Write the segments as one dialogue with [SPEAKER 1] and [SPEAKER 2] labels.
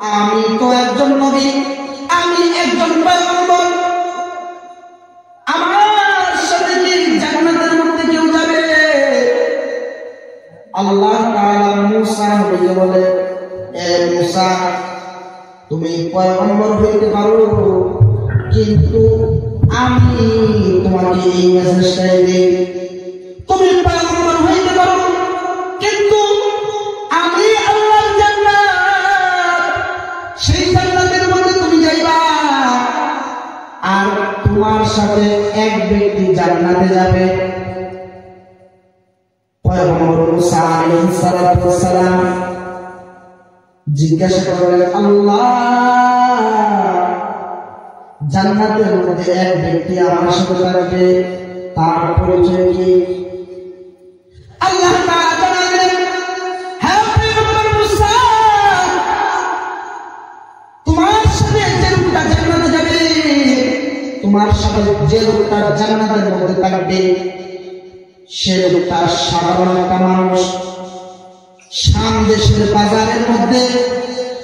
[SPEAKER 1] আমি তো একজন নবী, আমি একজন পয়গম্বর, আমার সাথে কি জান্নাতের মধ্যে কেউ যাবে? আল্লাহ তাআলা মূসা নবীকে বলে, এ মূসা, তুমি পয়গম্বর হইতে পারো, কিন্তু আমি তোমাকে এই মেসেজটাই দেই, তুমি পয়গম্বর হইতে পারো, কিন্তু আমি আল্লাহর জান্নাত, সেই জান্নাতের মধ্যে তুমি যাইবা, আর তোমার সাথে এক ব্যক্তি জান্নাতে যাবে। পয়গম্বর মূসা আলাইহিস সালাতু ওয়াস সালাম জিজ্ঞাসা করলেন, আল্লাহ, জান্নাতের মধ্যে এক ব্যক্তি আমার সাথে থাকবে, তার পরিচয় কি? আল্লাহ তাআলা জানালেন, হ্যাঁ পয়গম্বর মূসা, তোমার সাথে যে লোকটা জান্নাতে যাবে, তোমার সাথে যে লোকটা জান্নাতের মধ্যে থাকবে, সে লোকটা সাধারণ একটা মানুষ। শাম দেশের বাজারের মধ্যে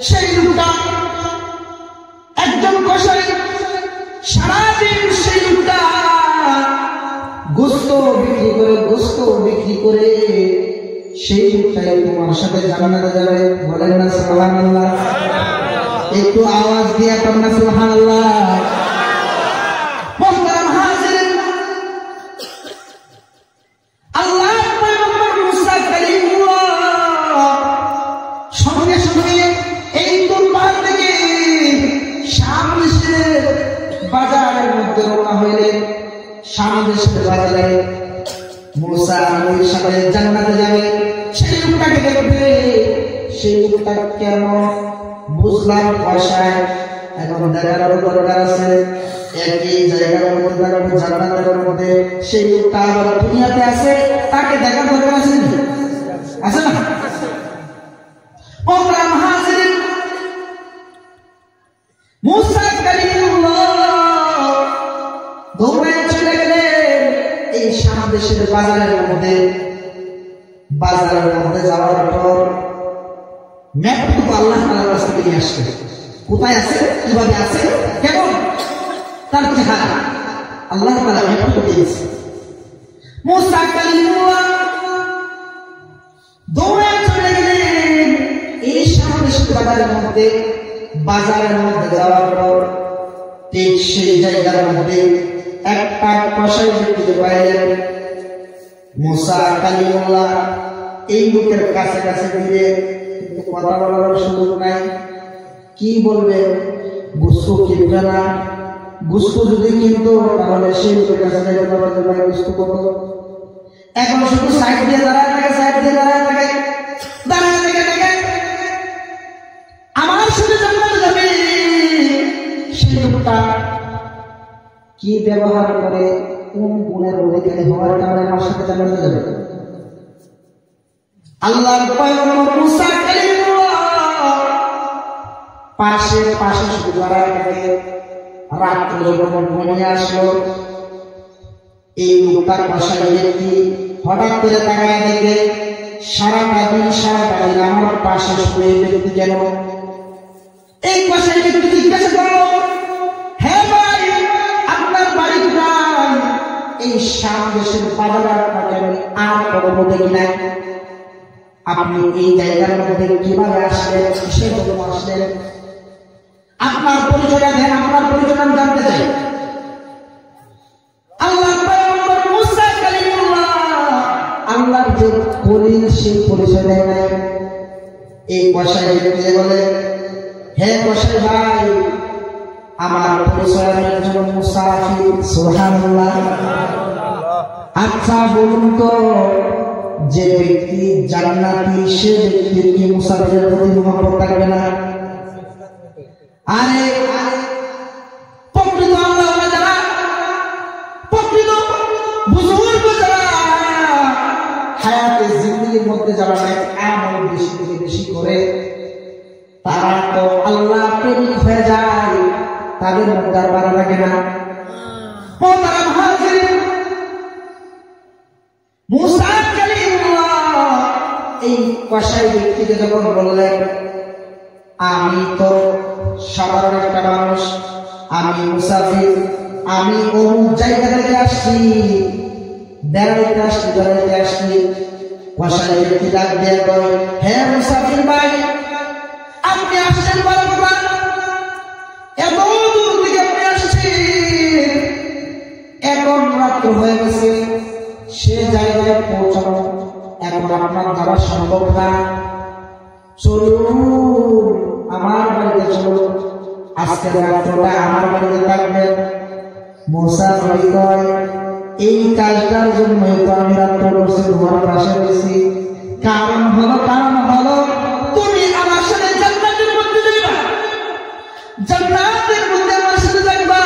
[SPEAKER 1] সেই লোকটা একজন কসাই, সারাদিন সেই লোকটা গোশত বিক্রি করে সেই লোকটাই তোমার সাথে জান্নাতে যাবে। বলেন না সুবহানাল্লাহ? একটু আওয়াজ দিয়ে কর না সুবহানাল্লাহ। বাজারের মধ্যে রওনা হইলেন। শাম দেশের বাজারে মূসা নবীর সাথে জান্নাতে যাবে। সেই লোকটাকে দেখবে, সেই লোকটা কেন বুঝলাম ভাষায়, এখন দেখার দরকার আছে। একই জায়গার মধ্যে জান্নাতের মধ্যে সেই লোকটা আবার দুনিয়াতে আছে, তাকে দেখার দরকার আছে নাকি? আছে না? প্রোগ্রাম হাজির মূসা কালিমুল্লাহ দৌড়ে চলে গেলেন এই শাম দেশের বাজারের মধ্যে। বাজারের মধ্যে যাওয়ার পর ম্যাপটুকু আল্লাহ তাআলার কাছ থেকে নিয়ে আসলেন। কোথায় আছে, কিভাবে আছে, কেমন তার চেহারা আল্লাহ তাআলা ম্যাপটুকু দিয়েছে। মূসা কালিমুল্লাহ দৌড়ে চলে গেলেন এই শাম দেশের বাজারের মধ্যে। বাজারের মধ্যে যাওয়ার পর ঠিক সেই জায়গার মধ্যে একটা কসাই ব্যক্তি পাইলেন। মূসা কালিমুল্লাহ এই লোকের কাছে কাছে গিয়ে কথা বলার সুযোগ নাই। কি বলবে? গোশত কিনবে না, গোশত যদি কিনতো তাহলে সেই লোকের কাছে গোশত কত। এখন শুধু সাইড দিয়ে দাঁড়ায় থাকে, সাইড দিয়ে দাঁড়ায় থাকে, দাঁড়ায় থেকে থাকে আমার সাথে জান্নাতে যাবে। সেই লোকটা কি ব্যবহার করে, কোন গুণের অধিকারী হওয়ার কারণে আমার সাথে জান্নাতে যাবে? আল্লাহর পয়গম্বর মূসা কালিমুল্লাহ পাশে শুধু দাঁড়ায় থাকে। রাত্রে যখন ঘুমিয়ে আসলো, এই লোকটার বাসায় ব্যক্তি হঠাৎ করে তাকায় দেখে সারাটা দিন আমার পাশে শুয়ে ব্যক্তি কেন? এই বাসায় ব্যক্তি জিজ্ঞাসা করলো, হ্যাঁ ভাই, আপনার বাড়ি কোথায়? এই শাম দেশের বাজারে আপনাকে আমি আর কখনো দেখি নাই। আপনি এই জায়গার মধ্যে কিভাবে আসলেন, কিসের জন্য আসলেন? আপনার পরিচয়টা দেন, আপনার পরিচয় আমি জানতে চাই। আল্লাহর পয়গম্বর মূসা কালিমুল্লাহ আল্লাহর যে খলিল, সেই পরিচয় দেয় নাই। এই কসাই ব্যক্তি বলে, হে কসাই ভাই, আমার পরিচয় আমি একজন মুসাফির। সুবহানাল্লাহ। আচ্ছা বলুন তো, যে ব্যক্তি জান্নাতি সে ব্যক্তির কি মুসাফিরের প্রতি মহব্বত থাকবে না? আরে প্রকৃত আল্লাহওয়ালা যারা, প্রকৃত বুজুর্গ যারা, হায়াতে জিন্দেগির মধ্যে যারা আমল বেশি থেকে বেশি করে, তারা তো আল্লাহ প্রেমিক হয়ে যায়, তাদের মধ্যে আর ভালো লাগে না। মূসা কালিমুল্লাহ এই কসাই ব্যক্তিকে যখন বললেন, আমি তো সাধারণ একটা মানুষ, আমি মুসাফির, আমি অমুক জায়গা থেকে আসছি, বেড়াইতে আসছি। কসাই ব্যক্তি ডাক দিয়ে কয়, হে মুসাফির ভাই, আপনি আসছেন বারবার, এত দূর থেকে আপনি আসছেন, এখন রাত্র হয়ে গেছে, সে জায়গায় পৌঁছানো এখন আপনার দ্বারা সম্ভব না, চলুন আমার বাড়িতে চলুন, আজকের রাত্রটা আমার বাড়িতে থাকবেন। মুসা নবী কয়, এই কাজটার জন্যই তো আমি রাত্র বসে তোমার পাশে রয়েছি। কারণ হলো তুমি আমার সাথে জান্নাতের মধ্যে যাইবা, জান্নাতের মধ্যে আমার সাথে যাইবা।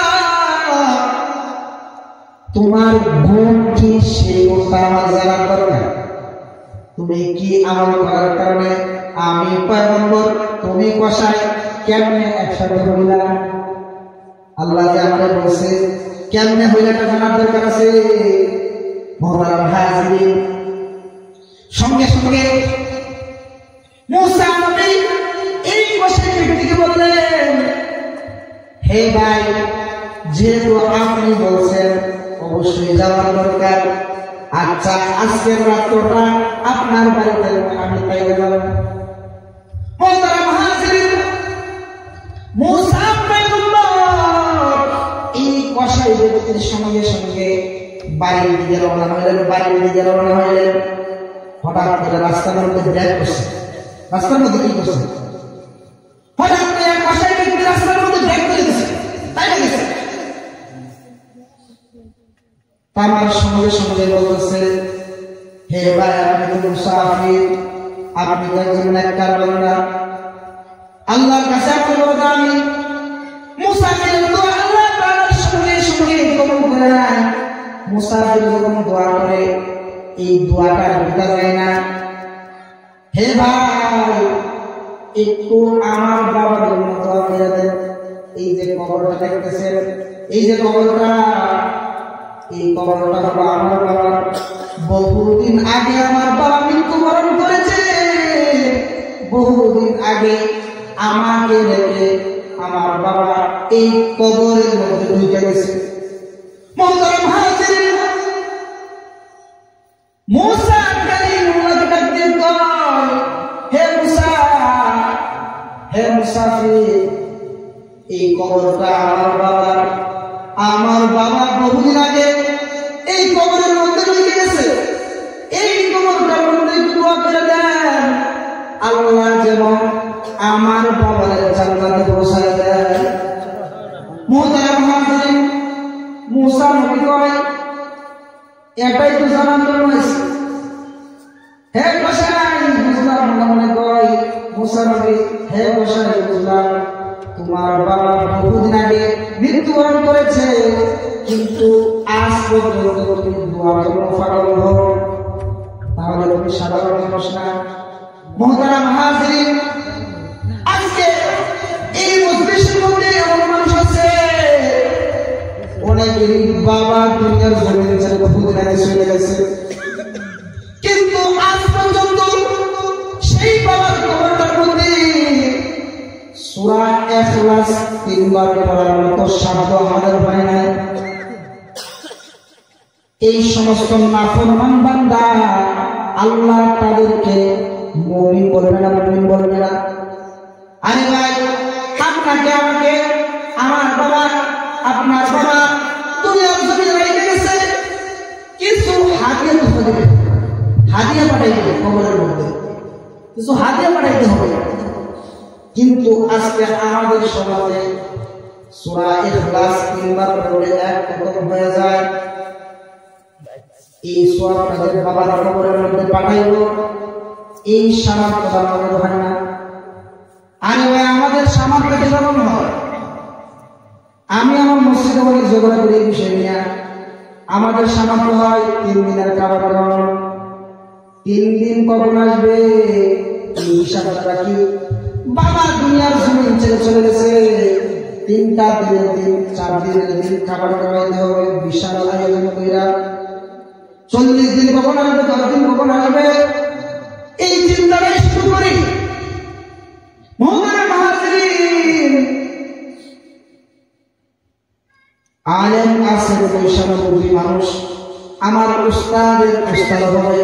[SPEAKER 1] তোমার গুণ কি সেই গুণটা আমার জানা দরকার। তুমি কি আমল করার কারণে আমি পয়গম্বর, তুমি কসাই, কেমনে একসাথে হইলা? আল্লাহ যে আমাদের বলছে কেমনে হইলে এটা জানার দরকার আছে। মুহতারাম হাজিরিন, সঙ্গে সঙ্গে মুসা নবী এই কসাই ব্যক্তিকে বললেন, হে ভাই, যেহেতু আপনি বলছেন অবশ্যই যাওয়ার দরকার, আচ্ছা আজকের রাত্রটা আপনার বাড়িতে আমি পাইয়ে যাব। মুহতারাম হাজিরিন, মুসা পয়গম্বর এই কসাই ব্যক্তির সঙ্গে সঙ্গে বাড়ির দিকে রওনা হইলেন। হঠাৎ করে রাস্তার মধ্যে ব্রেক করছে। রাস্তার মধ্যে কি করছে? হঠাৎ করে কসাই ব্যক্তি রাস্তার মধ্যে ব্রেক করে দিচ্ছে, তাই না গেছে। তার সঙ্গে সঙ্গে বলতেছে, হে ভাই, আমি তো মুসাফির, আপনি তো একজন নেককার বান্দা, আল্লাহর কাছে আপনার দামি। মুসাফির তো আল্লাহ তাআলার সঙ্গে সঙ্গে কবুল করে নেন। মুসাফির যখন দোয়া করে, এই দোয়াটা বোঝা যায় না। হে ভাই, একটু আমার বাবার জন্য দোয়া করে দেন। এই যে কবরটা দেখতেছেন, এই যে কবরটা, এই কবরটা হলো আমার বাবা। বহুদিন আগে আমার বাবা মৃত্যুবরণ করেছে। বহুদিন আগে আমাকে রেখে আমার বাবা এই কবরের মধ্যে ঢুকে গেছে। মুহতারাম হাজিরিন, মুসা কালিমুল্লাহকে ডাক দিয়ে কয়, হে মুসা, হে মুসাফির, এই কবরটা আমার বাবা বহুদিন আগে এই কবরের মধ্যে ঢুকে গেছে। এই কবরটার মধ্যে দোয়া করে দেন, আল্লাহ যেন আমার বাবার জান্নাতে পৌঁছায় দেন। মুহতারাম হাজিরিন, মুসা নবী কয়, এটাই তো জানার জন্য হয়েছে। হে কসাই, বুঝলাম। মনে কয় মুসা নবী, হে কসাই, বুঝলাম তোমার বাবা বহুদিন আগে মৃত্যুবরণ করেছে, কিন্তু আজ পর্যন্ত তুমি দোয়ার জন্য পাগল হও, তাহলে তুমি সাধারণ মানুষ না। মুহতারাম হাজিরিন, আজকে এই মজলিসের মধ্যে এমন মানুষ আছে, অনেকেরই বাবা দুনিয়ার জমিনে ছেড়ে বহুদিন আগে চলে গেছে, কিন্তু আজ পর্যন্ত সেই বাবার কবরটার মধ্যে সূরা ইখলাস 3 বার পড়ার মতো সাধ্য আমাদের হয় না। এই সমস্ত নাফরমান বান্দা আল্লাহ তাদেরকে মুমিন বলবে না। আরে ভাই, আপনাকে আমাকে, আমার বাবা, আপনার বাবা দুনিয়ার জমিনে রেখে গেছে, কিছু হাদিয়া পাঠাইতে হবে কবরের মধ্যে, কিছু হাদিয়া পাঠাইতে হবে। কিন্তু আজকে আমাদের সমাজে সূরা ইখলাস 3 বার পড়লে এক খতম হয়ে যায়। এই সওয়াব তাদের বাবার কবরের মধ্যে পাঠাইব, এই সামর্থ্য আমাদের হয় না। আরে ভাই, আমাদের সামর্থ্য কেমন হয়? আমি আমার মসজিদে বলি ঝগড়া করি এই বিষয় নিয়ে। আমাদের সামর্থ্য হয় 3 দিনের খাবার খাওয়ানো। 3 দিন কখন আসবে এই হিসাবটা রাখি। বাবা দুনিয়ার জমিন ছেড়ে চলে গেছে, 3টা দিনের দিন, 4 দিনের দিন খাবার খাওয়াইতে হবে, বিশাল আয়োজন কইরা। 40 দিন কখন আসবে, 10 দিন কখন আসবে, এই চিন্তাটাই শুরু করি। আলেম আছে 95 মানুষ, আমার উস্তাদের উস্তাদ হবে।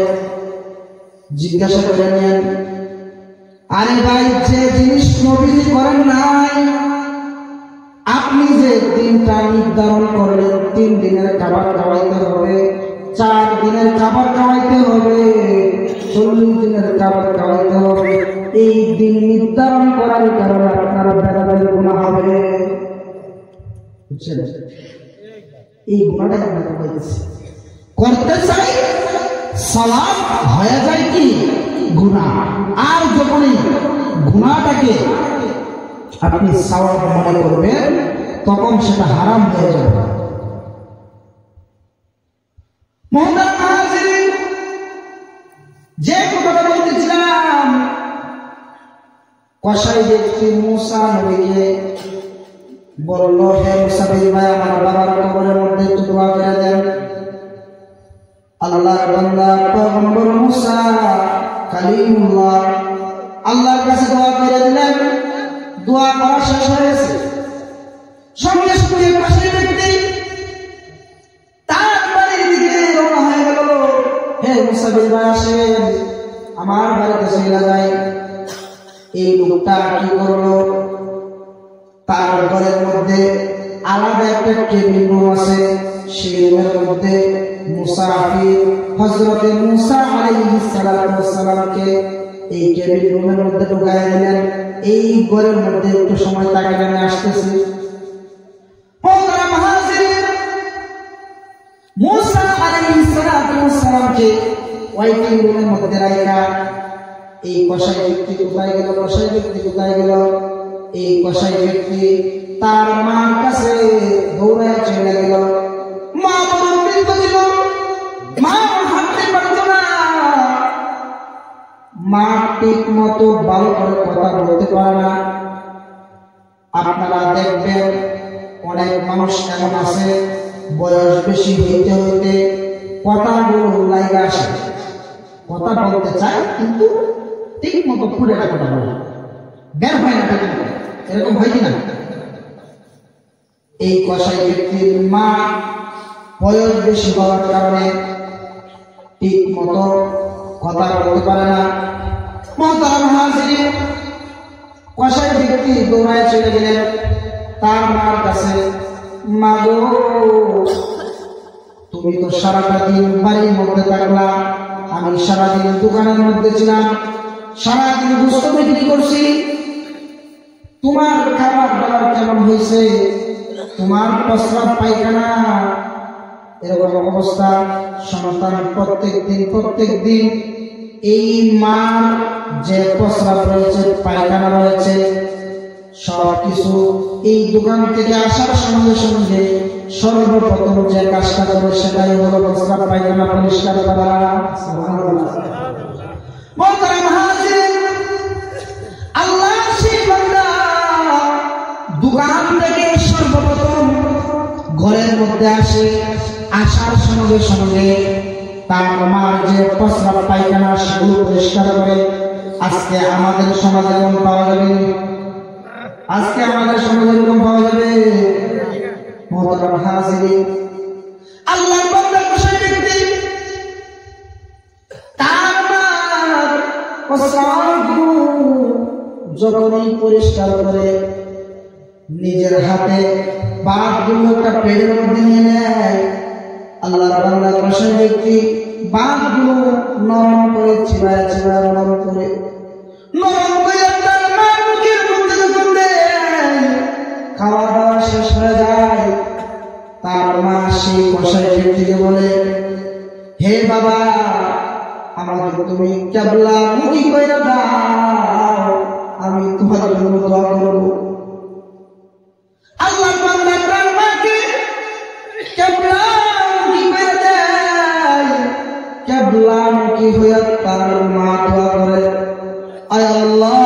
[SPEAKER 1] জিজ্ঞাসা করে নেন, আরে ভাই যে জিনিস নবীজি করেন নাই, আপনি যে দিনটা নির্ধারণ করলেন 3 দিনের খাবার খাওয়াইতে হবে, 4 দিনের খাবার খাওয়াইতে হবে, 40 দিনের খাবার খাওয়াইতে হবে, এই দিন নির্ধারণ করার কারণে আপনারা বেড়াবের গুনাহ হবে। বুঝছেন? এই গুনাহটা আমরা করতে চাই, সালাম হয়ে যায় কি গুনাহ। আর যখনই গুনাহটাকে আপনি সওয়াব মনে করবেন তখন সেটা হারাম হয়ে যাবে। মুহতারাম হাজিরিন, যে কথাটা বলতেছিলাম, কসাই ব্যক্তি মুসা নবীকে বলল, হে মুসা ভাই, আমার বাবার কবরের মধ্যে একটু দোয়া করে দেন। আল্লাহর বান্দা পয়গম্বর মুসা কালিমুল্লাহ আল্লাহর কাছে দোয়া করে দিলেন। দোয়া করা শেষ হয়েছে, সঙ্গে সঙ্গে কসাই ব্যক্তি তার বাড়ির দিকে রওনা হয়ে গেল। হে মুসা ভাই, আসেন, আমার বাড়িতে চলে যায়। এই লোকটা কি করলো, তার ঘরের মধ্যে আলাদা একটা কেবিন রুম আছে, সেই রুমের মধ্যে মুসাফির হযরতে মুসা আলাইহিস সালামকে এই কেবিন রুমের মধ্যে ঢুকায় দিলেন। এই ঘরের মধ্যে একটু সময় তাকে আমি আসতেছি। মুসা আলাইহিস সালামকে ওয়াইটিং রুমের মধ্যে রাখা এই কসাই ব্যক্তি কোথায় গেল? কসাই ব্যক্তি কোথায় গেল? এই কসাই ব্যক্তি তার মার কাছে দৌড়ায় চলে গেল। মা বড় বৃদ্ধ ছিল, মা হাঁটতে পারত না, মা ঠিক মতো ভালো করে কথা বলতে পারে না। আপনারা দেখবেন অনেক মানুষ এমন আছে, বয়স বেশি হইতে হইতে কথাগুলো লাইগা আসে, কথা বলতে চায় কিন্তু ঠিক মতো পুরে কথা বলে বের হয় না। এরকম হয় কিনা? এই কসাই ব্যক্তির মা বয়স বেশি হওয়ার কারণে ঠিক মতো কথা বলতে পারে না। মুহতারাম হাজিরিন, কসাই ব্যক্তি দৌড়ায় চলে গেলেন তার মার কাছে। মা গো, তুমি তো সারাটা দিন বাড়ির মধ্যে থাকলা, আমি সারাদিন দোকানের মধ্যে ছিলাম, সারাদিন গোশত বিক্রি করছি, তোমার খাবার দাবার কেমন হয়েছে? তোমার প্রস্রাব পায়খানা এরকম অবস্থা। সন্তান প্রত্যেক দিন এই মার যে প্রস্রাব রয়েছে, পায়খানা রয়েছে, সবকিছু এই দোকান থেকে আসার সঙ্গে সঙ্গে সর্বপ্রথম যে কাজটা করে সেটাই হলো প্রস্রাব পায়খানা পরিষ্কার করা। আল্লাহ সেই বান্দা দোকান থেকে সর্বপ্রথম ঘরের মধ্যে আসে, আসার সঙ্গে সঙ্গে তার মার যে প্রস্রাব পায়খানা সেগুলো পরিষ্কার করে। আজকে আমাদের সমাজে এরকম পাওয়া যাবে? আজকে আমাদের সমাজে এরকম পাওয়া যাবে? মুহতারাম হাজিরিন, আল্লাহর বান্দা কসাই ব্যক্তি তার মার প্রস্রাবগুলো যখনই পরিষ্কার করে নিজের হাতে বাঘগুলো একটা পেটের মধ্যে নিয়ে নেয়। আল্লাহর বান্দা কসাই ব্যক্তি বাঘগুলো নরম করে চিবায় নরম করে তার মার মুখের মধ্যে যখন দেয়, খাওয়া দাওয়া শেষ হয়ে যায়। তার মা সেই কসাই ব্যক্তিকে বলে, হে বাবা, আমাকে তুমি কেবলা মুখি কইরা দাও, আমি তোমার জন্য দোয়া করব। আল্লাহর বান্দা তার মাকে কেবলা মুখি কইরা দেয়। কেবলা মুখি হইয়া তার মা দোয়া করে, আয় আল্লাহ,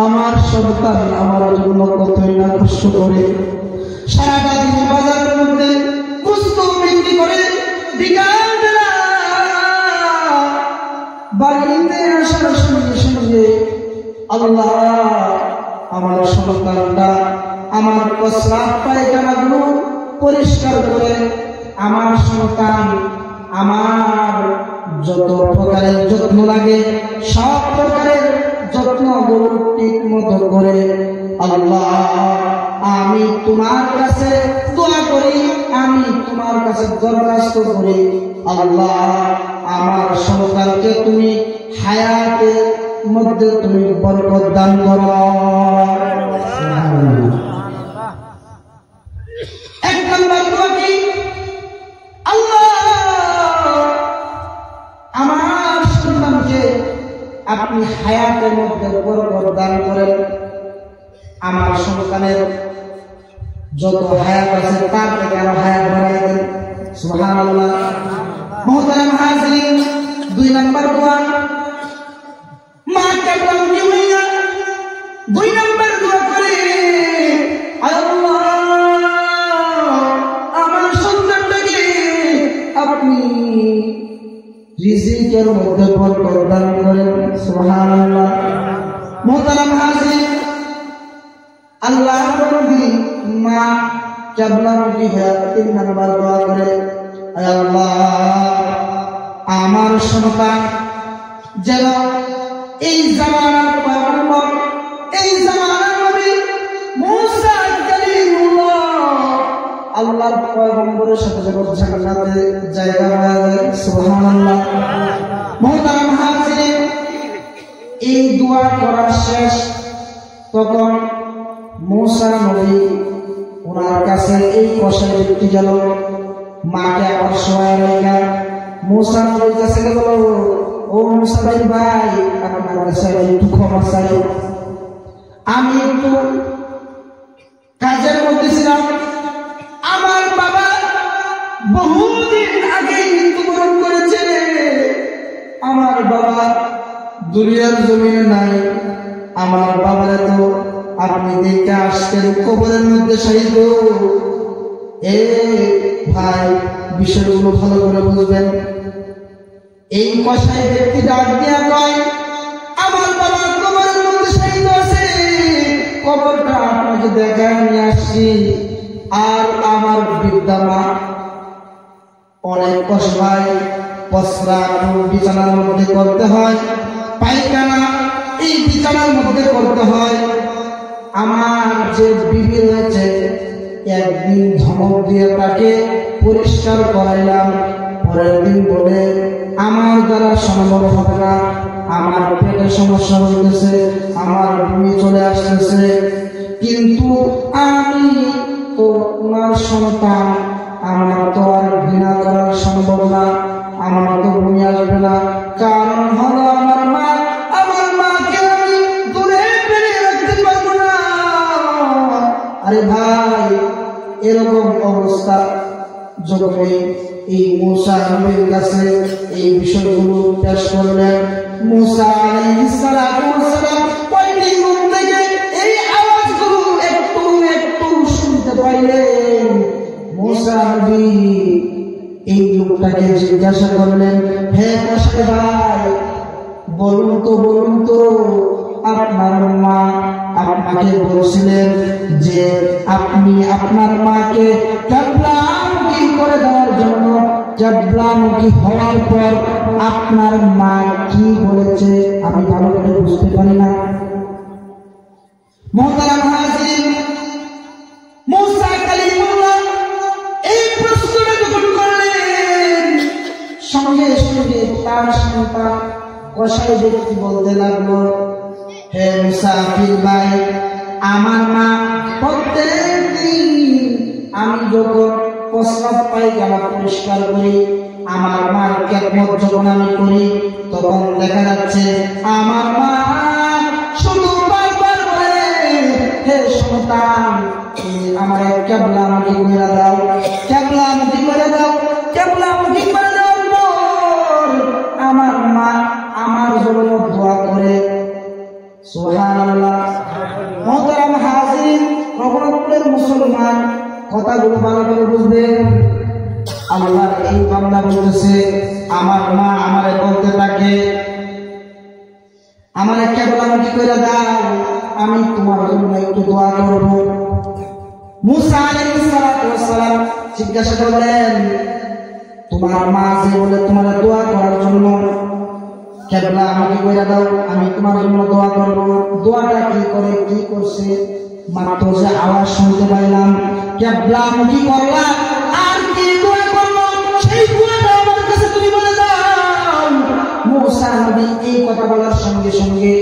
[SPEAKER 1] আমার সন্তান আমার জন্য কতই না কষ্ট করে, সারাটা দিন বাজারের মধ্যে গোশত বিক্রি করে, বিকাল বেলা বাড়িতে আসার সঙ্গে সঙ্গে আল্লাহ আমার সন্তানটা আমার প্রস্রাব পায়খানাগুলো পরিষ্কার করে আমার সন্তান আমার যত প্রকারের যত্ন লাগে সব প্রকারের যত্নগুলো ঠিক মতো করে আল্লাহ আমি তোমার কাছে দোয়া করি, আমি তোমার কাছে দরখাস্ত করি আল্লাহ আমার সন্তানকে তুমি হায়াতের মধ্যে তুমি বরকত দান করো। এক নম্বর দোয়া কি? আল্লাহ আমার সন্তানকে আপনি হায়াতের মধ্যে বরকত দান করেন, আমার সন্তানের যত হায়াত আছে তার থেকে আরো হায়াত বাড়ায় দেন। সুবহানাল্লাহ। মুহতারাম হাজিরিন, 2 নম্বর দোয়া মা কাবলাম কি হইয়া 2 নম্বর দোয়া করে আল্লাহ আমার সন্তানটাকে আপনি রিজিকের মধ্যে বরকত দান করেন। সুবহানাল্লাহ। মুহতারাম হাজিরিন, আল্লাহর নবী মা কাবলাম কি হইয়া 3 নম্বর দোয়া করে আল্লাহ আমার সন্তান যেন এই জামানার পয়গম্বর, এই জামানার নবী মুসা কালিমুল্লাহ আল্লাহর পয়গম্বরের সাথে যখন জান্নাতে জায়গা পায়। সুবহানাল্লাহ। মুহতারাম হাজিরিন, এই দোয়া করা শেষ তখন মুসা নবী ওনার কাছে এই কষায় ব্যক্তি গেল, মাকে আবার সবাই রেখা মুসা নবীর কাছে গেল, ও মুসা ভাই আপনার কাছে একটু ক্ষমা চাই, আমি একটু কাজের মধ্যে ছিলাম, আমার বাবা বহুদিন আগে মৃত্যুবরণ করেছে, আমার বাবা দুনিয়ার জমিনে নাই, আমার বাবারে তো আপনি দেখে আসছেন কবরের মধ্যে শহীদ। এ ভাই বিষয়গুলো ভালো করে বুঝবেন। এই কষাই ব্যক্তি ডাক দিয়া কয় আমার বাবা কবরের মধ্যে শহীদ আছে, কবরটা আপনাকে দেখায় নিয়ে আসছি, আর আমার বৃদ্ধা মা অনেক কষ্ট হয়, প্রস্রাব বিছানার মধ্যে করতে হয়, পায়খানা এই বিছানার মধ্যে করতে হয়, আমার যে বিবি রয়েছে একদিন ধমক দিয়ে তাকে পরিষ্কার করাইলাম, পরের দিন বলে আমার দ্বারা সম্ভব হবে না, আমার পেটের সমস্যা হইতেছে, আমার বমি চলে আসতেছে, কিন্তু আমি তো ওনার সন্তান, আমার তো আর ঘৃণা করা সম্ভব না, আমার তো বমি আসবে না, কারণ হলো আমার মা, আমার মাকে আমি দূরে ফেলে রাখতে পারবো না। আরে ভাই এরকম অবস্থা যখন এই মুসা নবীর কাছে এই বিষয়গুলো পেশ করলেন, মুসা আলাইহিস সালাম ওই রূপ থেকে এই আওয়াজগুলো একটু একটু শুনতে পাইলেন। মুসা নবী এই লোকটাকে জিজ্ঞাসা করলেন, হে কষাই ভাই বলুন তো আপনার মা আপনাকে বলছিলেন যে আপনি আপনার মাকে কিবলামুখী করে দেওয়ার জন্য, কিবলামুখী হওয়ার পর আপনার মা কি বলেছে আমি ভালো করে বুঝতে পারি না। মুহতারাম হাজির, মুসা কালিমুল্লাহ এই প্রশ্নটা যখন করলেন সঙ্গে সঙ্গে তার সন্তান কষাই ব্যক্তি বলতে লাগলো, হে মুসাফির ভাই আমার মা প্রত্যেক দিন আমি যখন প্রস্রাব পায়খানা পরিষ্কার করি, আমার মার খেদমত যখন আমি করি, তখন দেখা যাচ্ছে আমার মা শুধু বারবার বলে, হে সন্তান আমার কিবলামুখী করে দাও, কিবলামুখী করে দাও, কিবলামুখী করে দেওয়ার পর আমার মা আমার জন্য দোয়া করে। সুবহানাল্লাহ। মুহতারাম হাজিরিন, রহমতুল্লাহ মুসলমান কথাগুলো ভালো করে বুঝবেন। আল্লাহর এই বান্দা বলতেছে আমার মা আমারে বলতে থাকে আমারে কিবলামুখী করে দাও, আমি তোমার জন্য একটু দোয়া করব। মুসা আলাইহিস সালাম জিজ্ঞাসা করলেন, তোমার মা যে বলে তোমার দোয়া করার জন্য, কেবলা আমাকে কইরা দাও, আমি তোমার জন্য দোয়া করব। দোয়াটা কি করে কি করছে মাত্র যে আওয়াজ শুনতে পাইলাম, কেবলা আমি কি করলাম আর কি দোয়া করবো সেই দোয়াটা আমার কাছে তুমি বলে দাও। মুসা নবী এই কথা বলার সঙ্গে সঙ্গে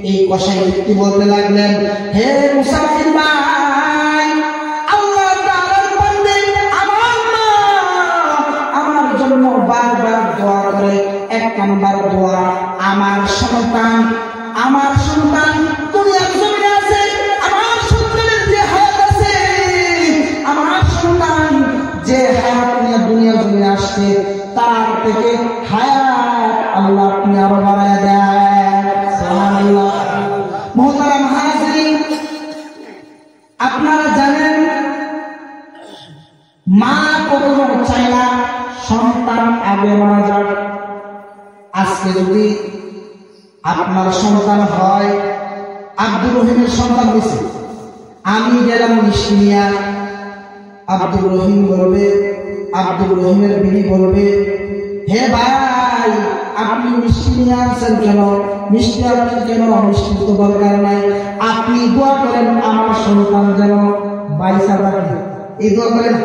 [SPEAKER 1] এই কসাই ব্যক্তি বলতে লাগলেন, হে মুসা ভাই, আল্লাহ তাআলার বান্দা আমার মা আমার জন্য বারবার দোয়া করে। এক নাম্বার দোয়া, আমার সন্তান দুনিয়ার জমিনে আছে, আমার সন্তানের যে হায়াত আছে, আমার সন্তান যে হায়াত নিয়ে দুনিয়ার জমিনে আসছে তার থেকে হায়াত আল্লাহ আপনি আরো বাড়ায় দেয়। সুবহানাল্লাহ। মুহতারাম হাজিরিন, আপনারা জানেন মা কখনো চায় না সন্তান আগে মারা যাক। আজকে যদি আপনার সন্তান হয়, আব্দুর রহিমের সন্তান হয়েছে, আমি গেলাম মিষ্টি নিয়া, আব্দুর রহিম বলবে, আব্দুর রহিমের বিবি বলবে, হে ভাই আপনি মিষ্টি নিয়ে আসছেন কেন, মিষ্টি আনছেন কেন, মিষ্টির তো দরকার নাই, আপনি দোয়া করেন আমার সন্তান যেন বাইসা থাকে। এই দোয়া করেন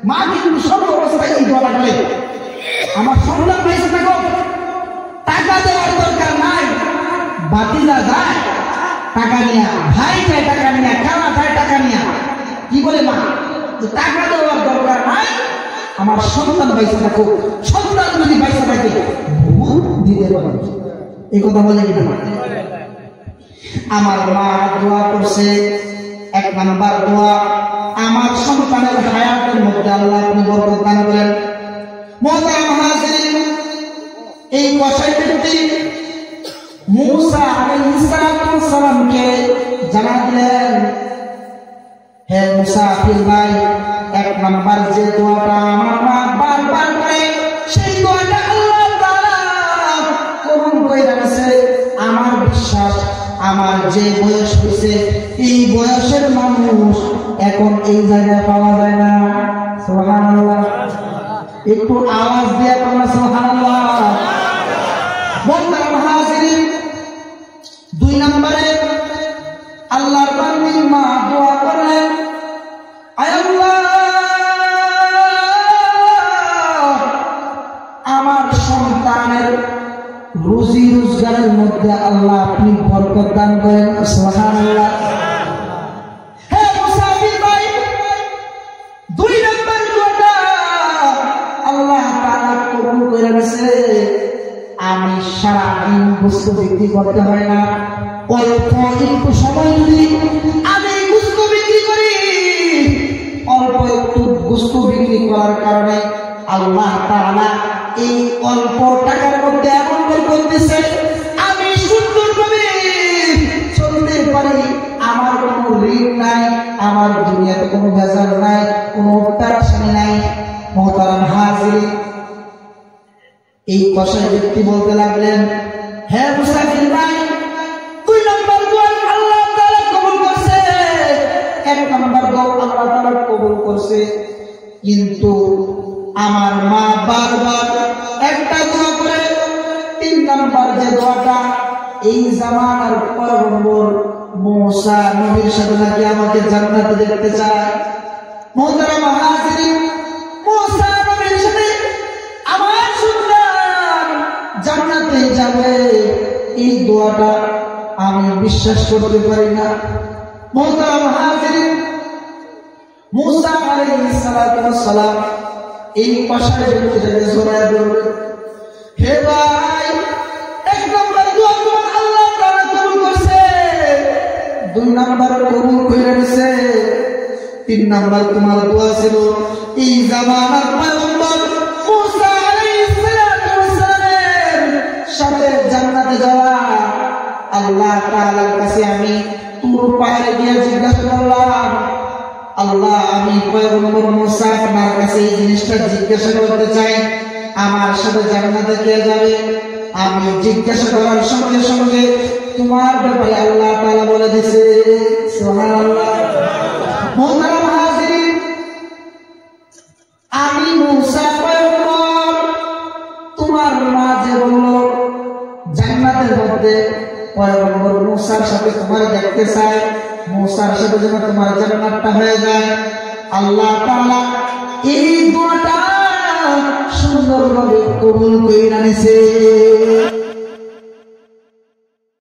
[SPEAKER 1] মা কিন্তু সব অবস্থায় এই দোয়া করে, আমার সন্তান বাইসা থাকো। টাকা দেওয়ার দরকার নাই, বাতিজা যায় টাকা নিয়া, ভাই যায় টাকা নিয়া, খালা যায় টাকা নিয়া, কি বলে মা টাকা দেওয়ার দরকার নাই, আমার সন্তান বাইসা থাকো। সন্তান যদি বাইসা থাকে ভূত দিতে পারে, এই কথা বলে কিনা? আমার মা দোয়া করছে, এক নাম্বার দোয়া, আমার সন্তানের হায়াতের মধ্যে আল্লাহ আপনি বরকত দান করেন। মুহতারাম হাজিরিন, এই কসাই ব্যক্তি মুসা আলাইহিস সালামকে জানা দিলেন, হে মুসা ফির ভাই, এক নাম্বার যে দোয়াটা আমার মা বারবার করে সেই দোয়াটা আল্লাহ তাআলা কবুল করে রাখছে। আমার বিশ্বাস আমার যে বয়স হয়েছে এই বয়সের মানুষ এখন এই জায়গায় পাওয়া যায় না। সুবহানাল্লাহ। একটু আওয়াজ দিয়ে তোমরা সুবহানাল্লাহ। মুহতারাম হাজিরিন, দুই নম্বরে আল্লাহর বান্দির মা দোয়া করেন, আয় আল্লাহ আমার সন্তানের রুজি রোজগারের মধ্যে আল্লাহ আপনি বরকত দান করেন। সুবহানাল্লাহ। হে মুসাফির ভাই, দুই নম্বর দোয়াটা আল্লাহ তাআলা কবুল করে নিয়েছে। আমি সারাদিন বস্তু বিক্রি করতে হয় না, অল্প একটু সময় যদি আমি বস্তু বিক্রি করি, অল্প একটু বস্তু বিক্রি করার কারণে আল্লাহ তাআলা এই অল্প টাকার মধ্যে এমন বরকত দিয়েছে, আমি সুন্দরভাবে চলতে পারি, আমার কোনো ঋণ নাই, আমার দুনিয়াতে কোনো ভেজাল নাই, কোনো পেরেশানি নাই। মুহতারাম হাজিরিন, এই কসাই ব্যক্তি বলতে লাগলেন, হে মুসাফির ভাই, দুই নম্বর দোয়া আল্লাহ তাআলা কবুল করছে, এক নম্বর দোয়া আল্লাহ তাআলা কবুল করছে, কিন্তু আমার মা বারবার একটা দোয়া করে, তিন নম্বর যে দোয়াটা এই জামানার পয়গম্বর মুসা নবীর সাথে নাকি আমাকে জান্নাতে দেখতে চায়। মুহতারাম হাজিরিন, মুসা নবীর সাথে আমার সন্তান জান্নাতে যাবে, এই দোয়াটা আমি বিশ্বাস করতে পারি না। মুহতারাম হাজিরিন, মুসা আলাইহিস সালাম এই কসাই ব্যক্তিটাকে জড়ায় ধরবে, হে ভাই এক নম্বর দোয়া তোমার আল্লাহ তাআলা কবুল করছে, দুই নম্বর কবুল করে নিছে, তিন নম্বর তোমার দোয়া ছিল এই জামানার পয়গম্বর মুসা আলাইহিস সালামের সাথে জান্নাতে যাওয়া। আল্লাহ তাআলার কাছে আমি তুর পায়ে গিয়ে জিজ্ঞাসা করলাম, আল্লাহ আমি পয়গম্বর মুসা আপনার কাছে এই জিনিসটা জিজ্ঞাসা করতে চাই, আমার সাথে জান্নাতে কে যাবে? আমি জিজ্ঞাসা করার সঙ্গে সঙ্গে তোমার ব্যাপারে আল্লাহ তাআলা বলে দিয়েছে। সুবহানাল্লাহ। মুহতারাম হাজিরিন, আমি মুসা পয়গম্বর তোমার মা যে বলল জান্নাতের মধ্যে পয়গম্বর মুসার সাথে তোমার দেখতে চায়, মুসার সাথে যেন তোমার জান্নাতটা হয়ে যায়। আল্লাহ তাআলা এই দোয়াটা সুন্দরভাবে কবুল কইরা নিছে।